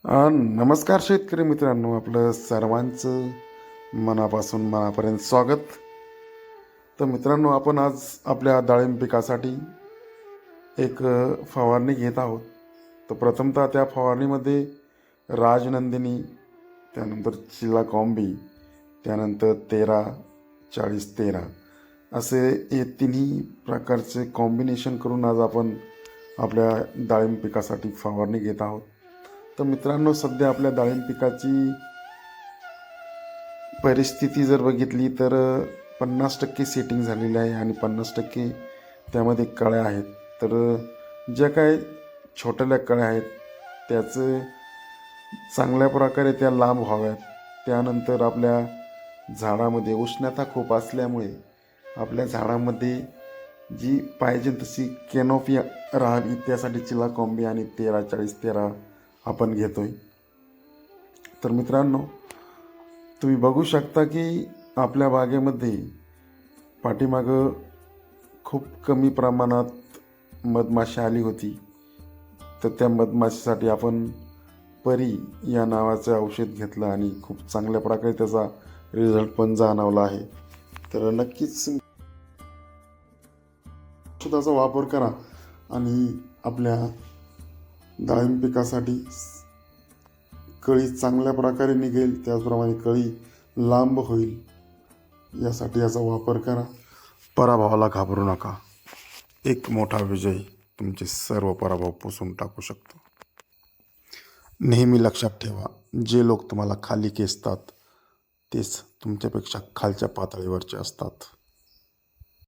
नमस्कार शेतकरी मित्रांनो, आपलं सर्वांचं मनापासून मनापर्यंत स्वागत. तर मित्रांनो, आपण आज आपल्या डाळिंब पिकासाठी एक फवारणी घेत आहोत. तर प्रथमतः त्या फवारणीमध्ये राजनंदिनी, त्यानंतर चिला कॉम्बी, त्यानंतर 13-40-13 असे हे तिन्ही प्रकारचे कॉम्बिनेशन करून आज आपण आपल्या डाळिंब पिकासाठी फवारणी घेत आहोत. तर मित्रांनो, सध्या आपल्या डाळिंब पिकाची परिस्थिती जर बघितली तर 50% सेटिंग झालेली आहे आणि 50% त्यामध्ये कळ्या आहेत. तर ज्या काय छोट्याल्या कळ्या आहेत त्याचं चांगल्या प्रकारे त्या लांब व्हाव्यात. त्यानंतर आपल्या झाडामध्ये उष्णता खूप असल्यामुळे आपल्या झाडामध्ये जी पाहिजे तशी कॅनोपी राहावी, त्यासाठी चिला कॉम्बी आणि 13-40-13 आपण घेतोय. तर मित्रांनो, तुम्ही बघू शकता की आपल्या बागेमध्ये पाठीमागं खूप कमी प्रमाणात मधमाशी आली होती. तर त्या मधमाशीसाठी आपण परी या नावाचं औषध घेतलं आणि खूप चांगल्या प्रकारे त्याचा रिझल्ट पण जाणवला आहे. तर नक्कीच औषधाचा वापर करा आणि आपल्या डाळिंब पिकासाठी कळी चांगल्या प्रकारे निघेल, त्याचप्रमाणे कळी लांब होईल यासाठी याचा वापर करा. पराभवाला घाबरू नका. एक मोठा विजय तुमचे सर्व पराभव पुसून टाकू शकतो. नेहमी लक्षात ठेवा, जे लोक तुम्हाला खाली खेचतात तेच तुमच्यापेक्षा खालच्या पातळीवरचे असतात.